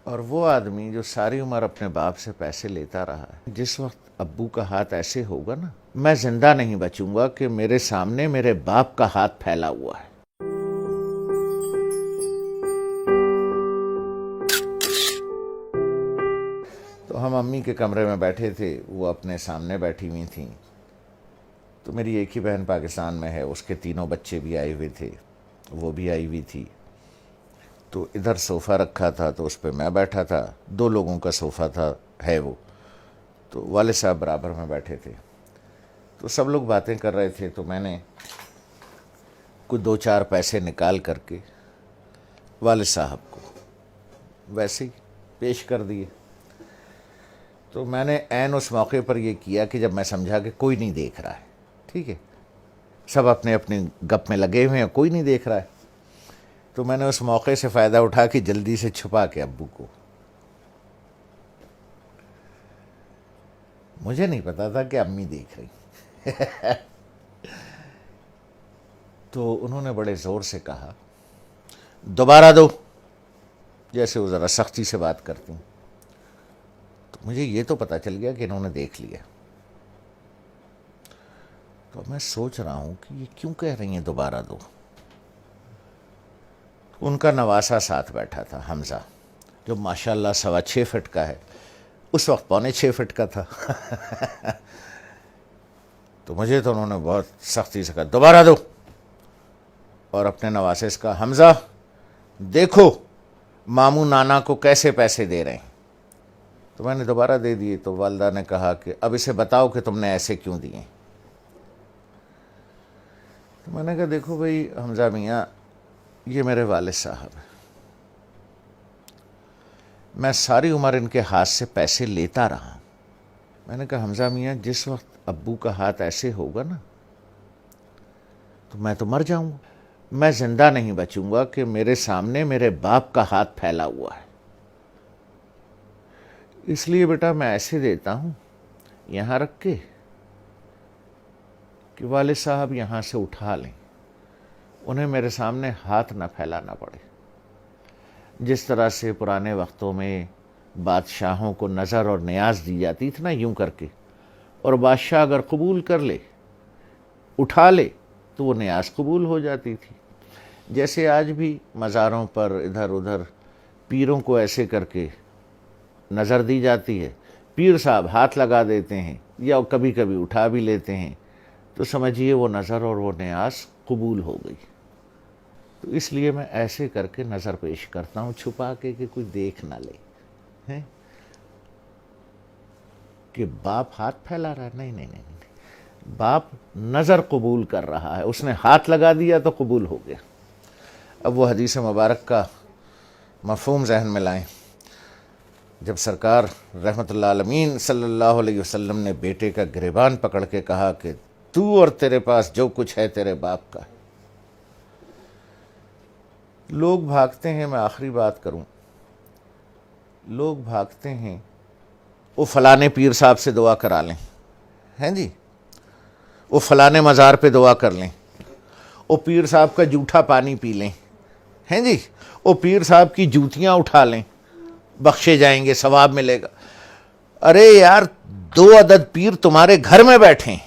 اور وہ آدمی جو ساری عمر اپنے باپ سے پیسے لیتا رہا ہے، جس وقت ابو کا ہاتھ ایسے ہوگا نا، میں زندہ نہیں بچوں گا کہ میرے سامنے میرے باپ کا ہاتھ پھیلا ہوا ہے۔ تو ہم امی کے کمرے میں بیٹھے تھے، وہ اپنے سامنے بیٹھی ہوئی تھیں۔ تو میری ایک ہی بہن پاکستان میں ہے، اس کے تینوں بچے بھی آئے ہوئے تھے، وہ بھی آئی ہوئی تھی۔ تو ادھر صوفہ رکھا تھا تو اس پہ میں بیٹھا تھا، 2 لوگوں کا صوفہ تھا، ہے وہ۔ تو والد صاحب برابر میں بیٹھے تھے، تو سب لوگ باتیں کر رہے تھے، تو میں نے کچھ 2-4 پیسے نکال کر کے والد صاحب کو ویسے ہی پیش کر دیے۔ تو میں نے عین اس موقع پر یہ کیا کہ جب میں سمجھا کہ کوئی نہیں دیکھ رہا ہے، ٹھیک ہے، سب اپنے اپنے گپ میں لگے ہوئے ہیں، کوئی نہیں دیکھ رہا ہے، تو میں نے اس موقع سے فائدہ اٹھا کے جلدی سے چھپا کے ابو کو، مجھے نہیں پتا تھا کہ امی دیکھ رہی تو انہوں نے بڑے زور سے کہا، دوبارہ دو، جیسے وہ ذرا سختی سے بات کرتی ہیں۔ تو مجھے یہ تو پتا چل گیا کہ انہوں نے دیکھ لیا۔ تو میں سوچ رہا ہوں کہ یہ کیوں کہہ رہی ہیں دوبارہ دو۔ ان کا نواسا ساتھ بیٹھا تھا، حمزہ، جو ماشاءاللہ 6.25 فٹ کا ہے، اس وقت 6.25 فٹ کا تھا تو مجھے تو انہوں نے بہت سختی سے کہا دوبارہ دو، اور اپنے نواسے سے کہا، حمزہ دیکھو ماموں نانا کو کیسے پیسے دے رہے ہیں۔ تو میں نے دوبارہ دے دیے، تو والدہ نے کہا کہ اب اسے بتاؤ کہ تم نے ایسے کیوں دیے۔ تو میں نے کہا دیکھو بھائی حمزہ میاں، یہ میرے والد صاحب ہیں، میں ساری عمر ان کے ہاتھ سے پیسے لیتا رہا ہوں۔ میں نے کہا حمزہ میاں، جس وقت ابو کا ہاتھ ایسے ہوگا نا، تو میں تو مر جاؤں گا، میں زندہ نہیں بچوں گا کہ میرے سامنے میرے باپ کا ہاتھ پھیلا ہوا ہے۔ اس لیے بیٹا میں ایسے دیتا ہوں یہاں رکھ کے کہ والد صاحب یہاں سے اٹھا لیں، انہیں میرے سامنے ہاتھ نہ پھیلانا پڑے۔ جس طرح سے پرانے وقتوں میں بادشاہوں کو نظر اور نیاز دی جاتی تھی نا، یوں کر کے، اور بادشاہ اگر قبول کر لے، اٹھا لے، تو وہ نیاز قبول ہو جاتی تھی۔ جیسے آج بھی مزاروں پر ادھر ادھر پیروں کو ایسے کر کے نظر دی جاتی ہے، پیر صاحب ہاتھ لگا دیتے ہیں یا کبھی کبھی اٹھا بھی لیتے ہیں، تو سمجھیے وہ نظر اور وہ نیاز قبول ہو گئی۔ تو اس لیے میں ایسے کر کے نظر پیش کرتا ہوں، چھپا کے کہ کوئی دیکھ نہ لے ہیں کہ باپ ہاتھ پھیلا رہا ہے۔ نہیں نہیں نہیں، باپ نظر قبول کر رہا ہے، اس نے ہاتھ لگا دیا تو قبول ہو گیا۔ اب وہ حدیث مبارک کا مفہوم ذہن میں لائیں، جب سرکار رحمت اللہ عالمین صلی اللہ علیہ وسلم نے بیٹے کا گریبان پکڑ کے کہا کہ تو اور تیرے پاس جو کچھ ہے تیرے باپ کا ہے۔ لوگ بھاگتے ہیں، میں آخری بات کروں، لوگ بھاگتے ہیں وہ فلانے پیر صاحب سے دعا کرا لیں، ہیں جی، وہ فلانے مزار پہ دعا کر لیں، وہ پیر صاحب کا جھوٹا پانی پی لیں، ہیں جی، وہ پیر صاحب کی جوتیاں اٹھا لیں، بخشے جائیں گے، ثواب ملے گا۔ ارے یار، 2 عدد پیر تمہارے گھر میں بیٹھے ہیں،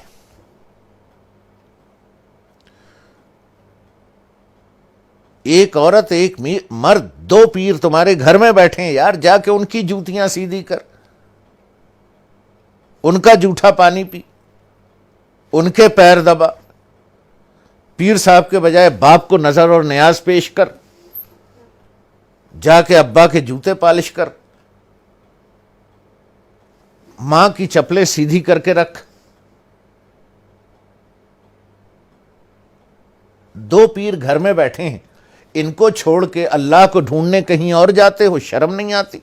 ایک عورت ایک مرد، 2 پیر تمہارے گھر میں بیٹھے ہیں یار، جا کے ان کی جوتیاں سیدھی کر، ان کا جھوٹا پانی پی، ان کے پیر دبا، پیر صاحب کے بجائے باپ کو نظر اور نیاز پیش کر، جا کے ابا کے جوتے پالش کر، ماں کی چپلیں سیدھی کر کے رکھ۔ 2 پیر گھر میں بیٹھے ہیں، ان کو چھوڑ کے اللہ کو ڈھونڈنے کہیں اور جاتے ہو، شرم نہیں آتی؟